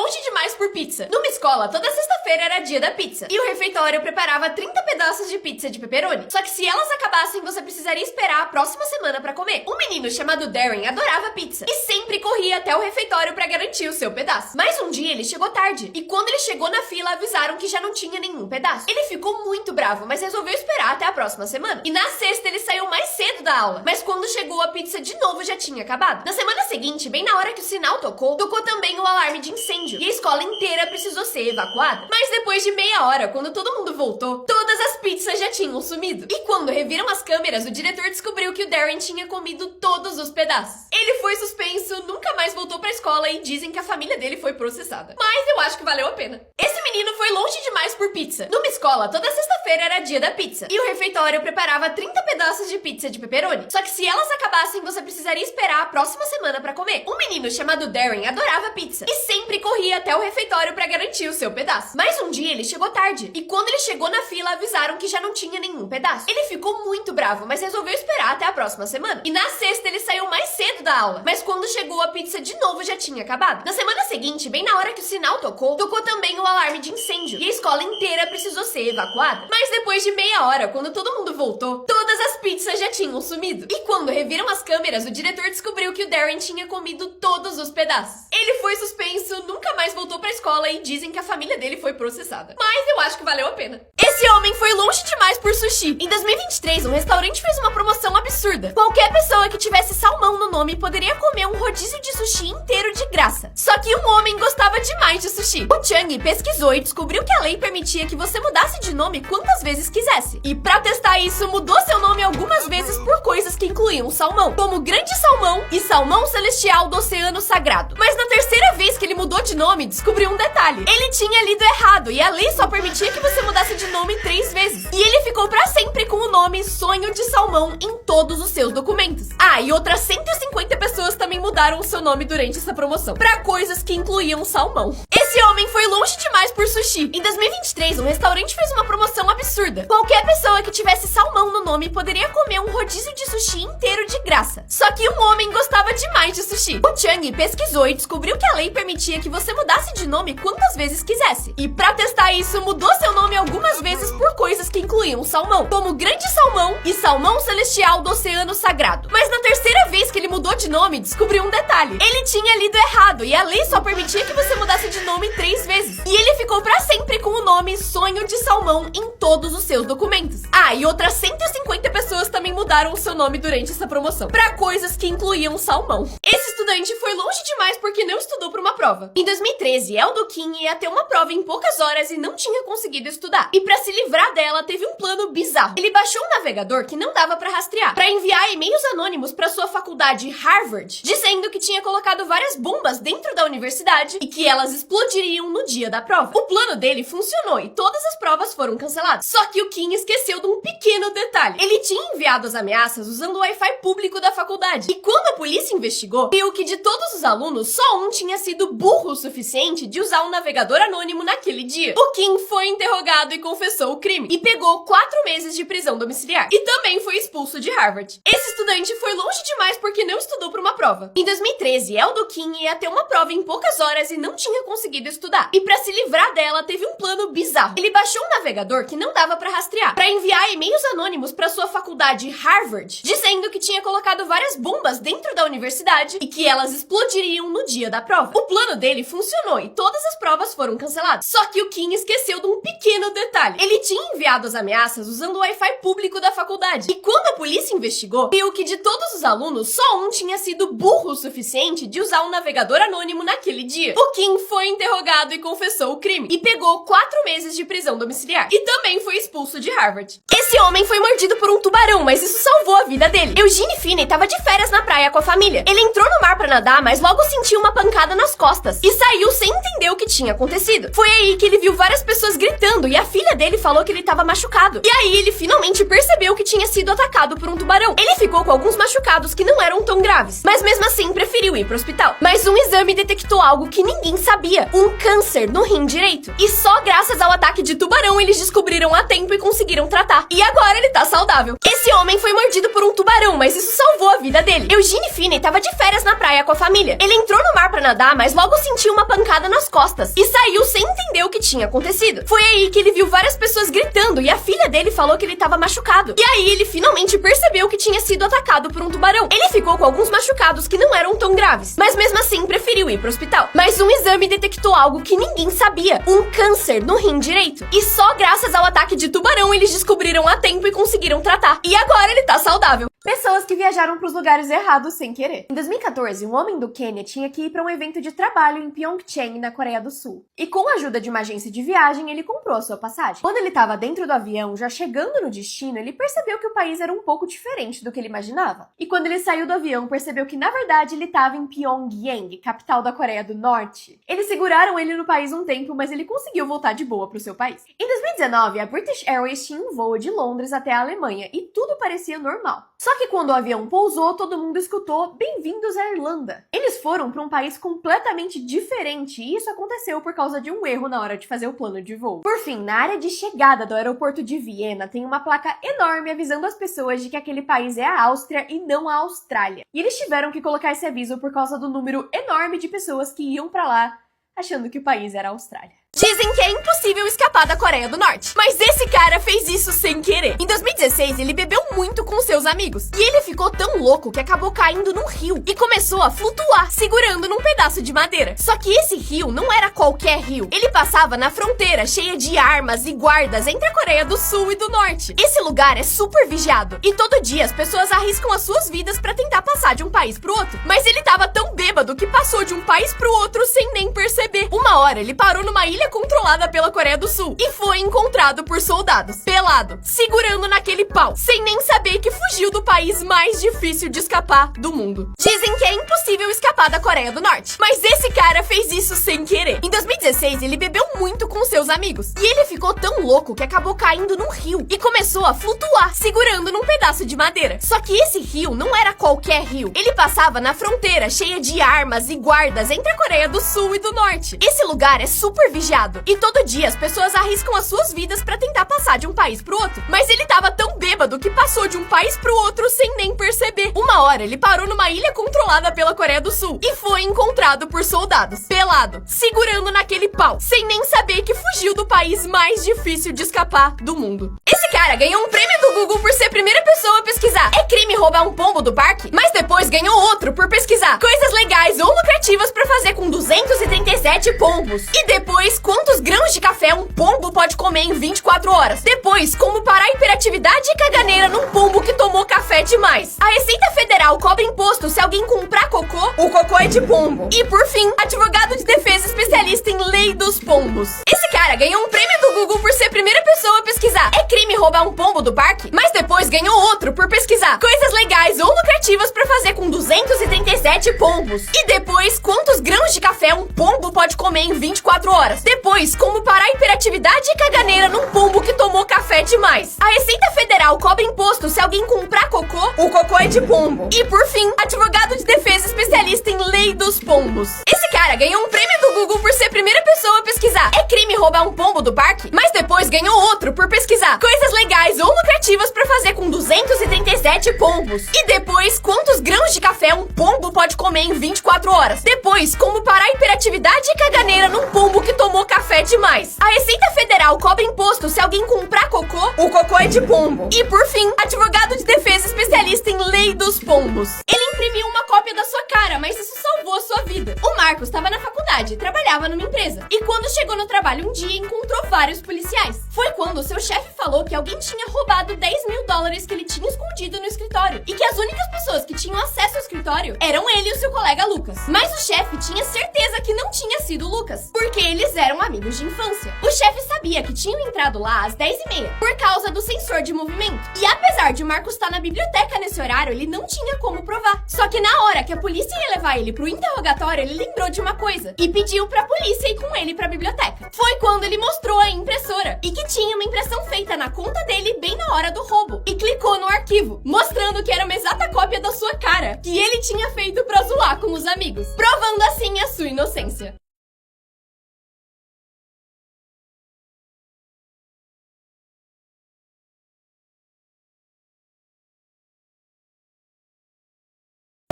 longe demais por pizza. Numa escola, toda sexta-feira era dia da pizza. E o refeitório preparava 30 pedaços de pizza de pepperoni. Só que se elas acabassem, você precisaria esperar a próxima semana pra comer. Um menino chamado Darren adorava pizza. E sempre corria até o refeitório pra garantir o seu pedaço. Mas um dia ele chegou tarde. E quando ele chegou na fila, avisaram que já não tinha nenhum pedaço. Ele ficou muito bravo, mas resolveu esperar até a próxima semana. E na sexta ele saiu mais cedo da aula. Mas quando chegou, a pizza de novo já tinha acabado. Na semana seguinte, bem na hora que o sinal tocou também o alarme de incêndio. E a escola inteira precisou ser evacuada. Mas depois de meia hora, quando todo mundo voltou, todas as pizzas já tinham sumido. E quando reviram as câmeras, o diretor descobriu que o Darren tinha comido todos os pedaços. Ele foi suspenso, nunca mais voltou pra escola e dizem que a família dele foi processada. Mas eu acho que valeu a pena. Esse menino foi longe demais por pizza. Numa escola, toda sexta-feira era dia da pizza. E o refeitório preparava 30 pedaços de pizza de pepperoni. Só que se elas acabassem, você precisaria esperar a próxima semana pra comer. Um menino chamado Darren adorava pizza. E sempre corria até o refeitório pra garantir o seu pedaço. Mas um dia ele chegou tarde. E quando ele chegou na fila, avisaram que já não tinha nenhum pedaço. Ele ficou muito bravo, mas resolveu esperar até a próxima semana. E na sexta ele saiu mais cedo da aula. Mas quando chegou, a pizza de novo já tinha acabado. Na semana seguinte, bem na hora que o sinal tocou também o alarme de incêndio. E a escola inteira precisou ser evacuada. Mas depois de meia hora, quando todo mundo voltou, todas as pizzas já tinham sumido. E quando reviram as câmeras, o diretor descobriu que o Darren tinha comido todos os pedaços. Ele foi suspenso, nunca mais voltou pra escola e dizem que a família dele foi processada. Mas eu acho que valeu a pena. Esse homem foi longe demais por sushi. Em 2023, um restaurante fez uma promoção absurda. Qualquer pessoa que tivesse salmão no nome poderia comer um rodízio de sushi inteiro de graça. Só que um homem gostava demais de sushi. O Chang pesquisou e descobriu que a lei permitia que você mudasse de nome quantas vezes quisesse. E pra testar isso, mudou seu nome algumas vezes por coisas que incluíam salmão, como Grande Salmão e Salmão Celestial do Oceano Sagrado. Mas na terceira vez que ele mudou de nome, descobriu um detalhe. Ele tinha lido errado e a lei só permitia que você mudasse de nome 3 vezes. E ele ficou pra sempre com o nome Sonho de Salmão em todos os seus documentos. Ah, e outras 150 pessoas também mudaram o seu nome durante essa promoção, pra coisas que incluíam salmão. Esse homem foi longe demais por sushi. Em 2023, um restaurante fez uma promoção absurda. Qualquer pessoa que tivesse salmão no nome poderia comer um rodízio de sushi inteiro de graça. Só que um homem gostava demais de sushi. O Chang pesquisou e descobriu que a lei permitia que você mudasse de nome quantas vezes quisesse. E pra testar isso, mudou seu nome algumas vezes por coisas que incluíam salmão, como Grande Salmão e Salmão Celestial do Oceano Sagrado. Mas na terceira vez que ele mudou de nome, descobriu um detalhe. Ele tinha lido errado e a lei só permitia que você mudasse de nome 3 vezes. E ele ficou pra sempre com o nome Sonho de Salmão em todos os seus documentos. Ah, e outras 150 pessoas também mudaram o seu nome durante essa promoção, pra coisas que incluíam salmão. Esse estudante foi longe demais porque não estudou pra uma prova. Em 2013, El Duquin ia ter uma prova em poucas horas e não tinha conseguido estudar. E pra se livrar dela, teve um plano bizarro. Ele baixou um navegador que não dava pra rastrear, pra enviar e-mails anônimos pra sua faculdade Harvard, dizendo que tinha colocado várias bombas dentro da universidade e que elas explodiriam no dia da prova. O plano dele funcionou e todas as provas foram canceladas. Só que o Kim esqueceu de um pequeno detalhe. Ele tinha enviado as ameaças usando o Wi-Fi público da faculdade. E quando a polícia investigou, viu que de todos os alunos, só um tinha sido burro o suficiente de usar um navegador anônimo naquele dia. O Kim foi interrogado e confessou o crime. E pegou 4 meses de prisão domiciliar. E também foi expulso de Harvard. Esse estudante foi longe demais porque não estudou para uma prova. Em 2013, El Duquin ia ter uma prova em poucas horas e não tinha conseguido estudar. E pra se livrar dela, teve um plano bizarro. Ele baixou um navegador que não dava pra rastrear, pra enviar e-mails anônimos pra sua faculdade Harvard, dizendo que tinha colocado várias bombas dentro da universidade e que elas explodiriam no dia da prova. O plano dele funcionou e todas as provas foram canceladas. Só que o Kim esqueceu de um pequeno detalhe. Ele tinha enviado as ameaças usando o Wi-Fi público da faculdade. E quando a polícia investigou, viu que de todos os alunos, só um tinha sido burro o suficiente de usar um navegador anônimo naquele dia. O Kim foi interrogado e confessou o crime. E pegou 4 meses de prisão domiciliar. E também foi expulso de Harvard. Esse homem foi mordido por um tubarão, mas isso salvou a vida dele. Eugene Finney tava de férias na praia com a família. Ele entrou no mar pra nadar, mas logo sentiu uma pancada nas costas. E saiu sem entender o que tinha acontecido. Foi aí que ele viu várias pessoas gritando e a filha dele falou que ele tava machucado. E aí ele finalmente percebeu que tinha sido atacado por um tubarão. Ele ficou com alguns machucados que não eram tão graves, mas mesmo assim preferiu ir pro hospital. Mas um exame detectou algo que ninguém sabia: um câncer no rim direito. E só graças ao ataque de tubarão eles descobriram a tempo e conseguiram tratar. E agora ele tá saudável. Esse homem foi mordido por um tubarão, mas isso salvou a vida dele. Eugene Finney tava de férias na praia com a família. Ele entrou no mar pra nadar, mas logo sentiu sentiu uma pancada nas costas e saiu sem entender o que tinha acontecido. Foi aí que ele viu várias pessoas gritando e a filha dele falou que ele estava machucado. E aí ele finalmente percebeu que tinha sido atacado por um tubarão. Ele ficou com alguns machucados que não eram tão graves, mas mesmo assim preferiu ir pro hospital. Mas um exame detectou algo que ninguém sabia: um câncer no rim direito. E só graças ao ataque de tubarão eles descobriram a tempo e conseguiram tratar. E agora ele tá saudável. Pessoas que viajaram para os lugares errados sem querer. Em 2014, um homem do Quênia tinha que ir para um evento de trabalho em Pyeongchang, na Coreia do Sul. E com a ajuda de uma agência de viagem, ele comprou a sua passagem. Quando ele estava dentro do avião, já chegando no destino, ele percebeu que o país era um pouco diferente do que ele imaginava. E quando ele saiu do avião, percebeu que na verdade ele estava em Pyongyang, capital da Coreia do Norte. Eles seguraram ele no país um tempo, mas ele conseguiu voltar de boa para o seu país. Em 2019, a British Airways tinha um voo de Londres até a Alemanha e tudo parecia normal. Só que quando o avião pousou, todo mundo escutou "Bem-vindos à Irlanda". Eles foram para um país completamente diferente e isso aconteceu por causa de um erro na hora de fazer o plano de voo. Por fim, na área de chegada do aeroporto de Viena, tem uma placa enorme avisando as pessoas de que aquele país é a Áustria e não a Austrália. E eles tiveram que colocar esse aviso por causa do número enorme de pessoas que iam para lá achando que o país era a Austrália. Dizem que é impossível escapar da Coreia do Norte, mas esse cara fez isso sem querer. Em 2016, ele bebeu muito com seus amigos, e ele ficou tão louco que acabou caindo num rio e começou a flutuar, segurando num pedaço de madeira. Só que esse rio não era qualquer rio, ele passava na fronteira cheia de armas e guardas entre a Coreia do Sul e do Norte. Esse lugar é super vigiado, e todo dia as pessoas arriscam as suas vidas pra tentar passar de um país pro outro. Mas ele tava tão bêbado que passou de um país pro outro sem nem perceber. Uma hora ele parou numa ilha controlada pela Coreia do Sul e foi encontrado por soldados, pelado, segurando naquele pau, sem nem saber que fugiu do país mais difícil de escapar do mundo. Dizem que é impossível escapar da Coreia do Norte, mas esse cara fez isso sem querer. Em 2016, ele bebeu muito com seus amigos, e ele ficou tão louco que acabou caindo num rio e começou a flutuar, segurando num pedaço de madeira. Só que esse rio não era qualquer rio, ele passava na fronteira cheia de armas e guardas entre a Coreia do Sul e do Norte. Esse lugar é super vigiado, e todo dia as pessoas arriscam as suas vidas pra tentar passar de um país pro outro. Mas ele tava tão bêbado que passou de um país pro outro sem nem perceber. Uma hora ele parou numa ilha controlada pela Coreia do Sul e foi encontrado por soldados, pelado, segurando naquele pau, sem nem saber que fugiu do país mais difícil de escapar do mundo. Esse cara ganhou um prêmio do Google por ser a primeira pessoa a pesquisar "É crime roubar um pombo do parque?", mas depois ganhou outro por pesquisar coisas legais ou lucrativas pra fazer com 237 pombos. E depois, quantos grãos de café um pombo pode comer em 24 horas? Depois, como parar a hiperatividade e caganeira num pombo que tomou café demais. A Receita Federal cobra imposto se alguém comprar cocô, o cocô é de pombo. E por fim, advogado de defesa especialista em lei dos pombos. Esse cara ganhou um prêmio do Google por ser a primeira pessoa a pesquisar "É crime roubar um pombo do parque?", mas depois ganhou outro por pesquisar coisas legais ou lucrativas pra fazer com 237 pombos. E depois, quantos grãos de café um pombo pode comer em 24 horas? Depois, como parar a hiperatividade e caganeira num pombo que tomou café demais. A Receita Federal cobra imposto se alguém comprar cocô, o cocô é de pombo. E por fim, advogado de defesa especialista em lei dos pombos. Esse cara ganhou um prêmio do Google por ser a primeira pessoa a pesquisar "É crime roubar um pombo do parque?", mas depois ganhou outro por pesquisar coisas legais ou lucrativas pra fazer com 237 pombos. E depois, quantos grãos de café um pombo pode comer em 24 horas? Depois, como parar a hiperatividade e caganeira num pombo que tomou café demais. A Receita Federal cobra imposto se alguém comprar cocô, o cocô é de pombo. E por fim, advogado de defesa especialista em lei dos pombos. Ele imprimiu uma cópia da sua cara, mas isso salvou a sua vida. O Marcos estava na faculdade e trabalhava numa empresa. E quando chegou no trabalho um dia, encontrou vários policiais. Foi quando o seu chefe falou que alguém tinha roubado $10.000 que ele tinha escondido no escritório. E que as únicas pessoas que tinham acesso ao escritório eram ele e o seu colega Lucas. Mas o chefe tinha certeza que não tinha sido o Lucas, porque eles eram amigos de infância. O chefe sabia que tinham entrado lá às 10h30 por causa do sensor de movimento. E apesar de o Marcos estar na biblioteca nesse horário, ele não tinha como provar. Só que na hora que a polícia ia levar ele pro interrogatório, ele lembrou de uma coisa e pediu pra polícia ir com ele pra biblioteca. Foi quando ele mostrou a impressora e que tinha uma impressão feita na conta dele bem na hora do roubo. E clicou no arquivo, mostrando que era uma exata cópia da sua cara, que ele tinha feito pra zoar com os amigos, provando assim a sua inocência.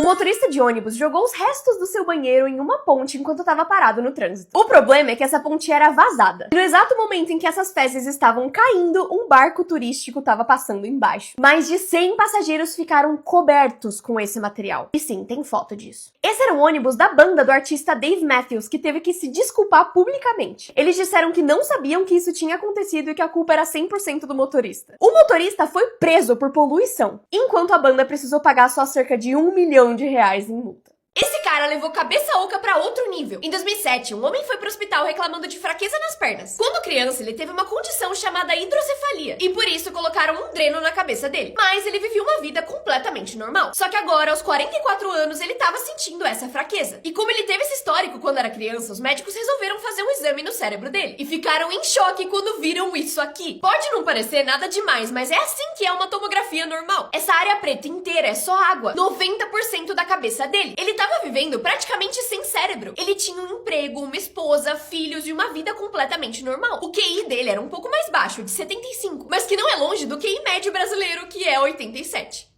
O motorista de ônibus jogou os restos do seu banheiro em uma ponte enquanto estava parado no trânsito. O problema é que essa ponte era vazada. E no exato momento em que essas fezes estavam caindo, um barco turístico estava passando embaixo. Mais de 100 passageiros ficaram cobertos com esse material. E sim, tem foto disso. Esse era o ônibus da banda do artista Dave Matthews, que teve que se desculpar publicamente. Eles disseram que não sabiam que isso tinha acontecido e que a culpa era 100% do motorista. O motorista foi preso por poluição, enquanto a banda precisou pagar só cerca de R$1 milhão em multa. Esse cara levou cabeça oca pra outro nível. Em 2007, um homem foi pro hospital reclamando de fraqueza nas pernas. Quando criança, ele teve uma condição chamada hidrocefalia, e por isso colocaram um dreno na cabeça dele. Mas ele vivia uma vida completamente normal. Só que agora, aos 44 anos, ele tava sentindo essa fraqueza. E como ele teve esse histórico quando era criança, os médicos resolveram fazer um exame no cérebro dele. E ficaram em choque quando viram isso aqui. Pode não parecer nada demais, mas é assim que é uma tomografia normal. Essa área preta inteira é só água. 90% da cabeça dele. Ele tava vivendo praticamente sem cérebro. Ele tinha um emprego, uma esposa, filhos e uma vida completamente normal. O QI dele era um pouco mais baixo, de 75, mas que não é longe do QI médio brasileiro, que é 87.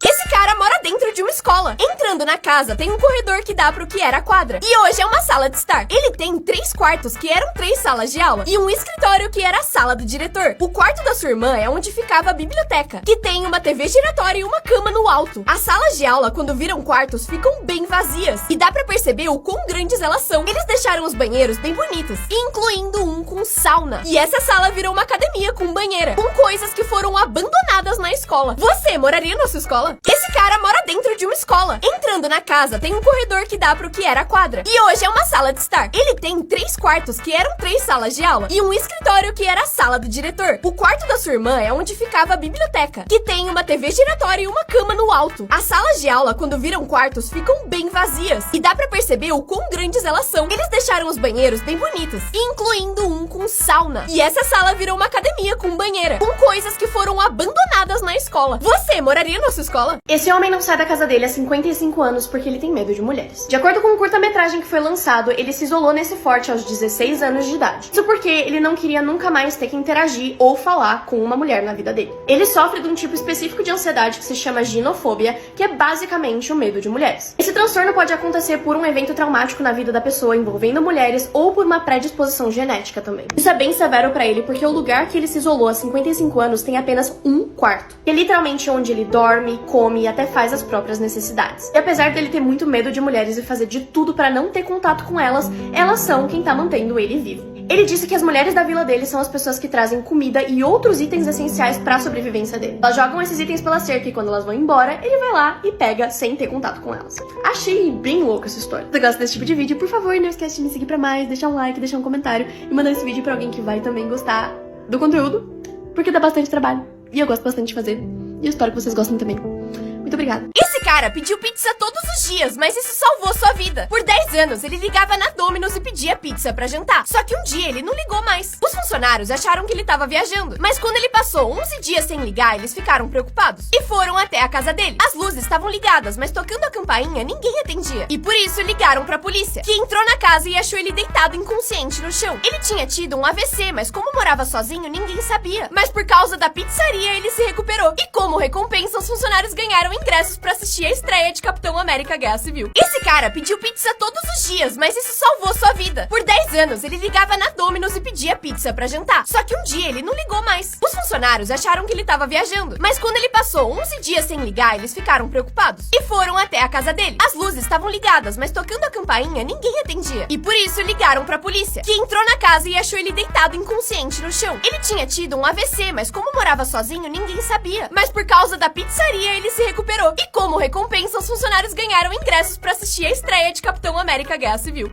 Esse cara mora dentro de uma escola. Entrando na casa, tem um corredor que dá pro que era a quadra. E hoje é uma sala de estar. Ele tem 3 quartos, que eram 3 salas de aula, e um escritório, que era a sala do diretor. O quarto da sua irmã é onde ficava a biblioteca, que tem uma TV giratória e uma cama no alto. As salas de aula, quando viram quartos, ficam bem vazias. E dá pra perceber o quão grandes elas são. Eles deixaram os banheiros bem bonitos, incluindo um com sauna. E essa sala virou uma academia com banheira, com coisas que foram abandonadas na escola. Você moraria na sua escola? Esse cara mora dentro de uma escola. Entrando na casa, tem um corredor que dá pro que era a quadra. E hoje é uma sala de estar. Ele tem 3 quartos, que eram 3 salas de aula, e um escritório, que era a sala do diretor. O quarto da sua irmã é onde ficava a biblioteca, que tem uma TV giratória e uma cama no alto. As salas de aula, quando viram quartos, ficam bem vazias. E dá pra perceber o quão grandes elas são. Eles deixaram os banheiros bem bonitos, incluindo um com sauna. E essa sala virou uma academia com banheira, com coisas que foram abandonadas na escola. Você moraria na sua escola? Esse homem não sai da casa dele há 55 anos porque ele tem medo de mulheres. De acordo com um curta-metragem que foi lançado, ele se isolou nesse forte aos 16 anos de idade. Isso porque ele não queria nunca mais ter que interagir ou falar com uma mulher na vida dele. Ele sofre de um tipo específico de ansiedade que se chama ginofobia, que é basicamente o medo de mulheres. Esse transtorno pode acontecer por um evento traumático na vida da pessoa envolvendo mulheres ou por uma predisposição genética também. Isso é bem severo pra ele porque o lugar que ele se isolou há 55 anos tem apenas um quarto, que é literalmente onde ele dorme, come e até faz as próprias necessidades. E apesar dele ter muito medo de mulheres e fazer de tudo pra não ter contato com elas, elas são quem tá mantendo ele vivo. Ele disse que as mulheres da vila dele são as pessoas que trazem comida e outros itens essenciais pra sobrevivência dele. Elas jogam esses itens pela cerca e quando elas vão embora, ele vai lá e pega sem ter contato com elas. Achei bem louco essa história. Se você gosta desse tipo de vídeo, por favor, não esquece de me seguir pra mais, deixar um like, deixar um comentário e mandar esse vídeo pra alguém que vai também gostar do conteúdo, porque dá bastante trabalho e eu gosto bastante de fazer e eu espero que vocês gostem também. Muito obrigada. Esse cara pediu pizza todos os dias, mas isso salvou sua vida. Por 10 anos, ele ligava na Domino's e pedia pizza pra jantar. Só que um dia ele não ligou mais. Os funcionários acharam que ele tava viajando, mas quando ele passou 11 dias sem ligar, eles ficaram preocupados e foram até a casa dele. As luzes estavam ligadas, mas tocando a campainha, ninguém atendia. E por isso ligaram pra polícia, que entrou na casa e achou ele deitado inconsciente no chão. Ele tinha tido um AVC, mas como morava sozinho, ninguém sabia. Mas por causa da pizzaria, ele se recuperou. E como recompensa, os funcionários ganharam ingressos pra assistir a estreia de Capitão América Guerra Civil. Esse cara pediu pizza todos os dias, mas isso salvou sua vida. Por 10 anos, ele ligava na Domino's e pedia pizza pra jantar. Só que um dia ele não ligou mais. Os funcionários acharam que ele tava viajando, mas quando ele passou 11 dias sem ligar, eles ficaram preocupados e foram até a casa dele. As luzes estavam ligadas, mas tocando a campainha, ninguém atendia. E por isso ligaram pra polícia, que entrou na casa e achou ele deitado inconsciente no chão. Ele tinha tido um AVC, mas como morava sozinho, ninguém sabia. Mas por causa da pizzaria, ele se recuperou. E como recompensa, os funcionários ganharam ingressos pra assistir a estreia de Capitão América Guerra Civil.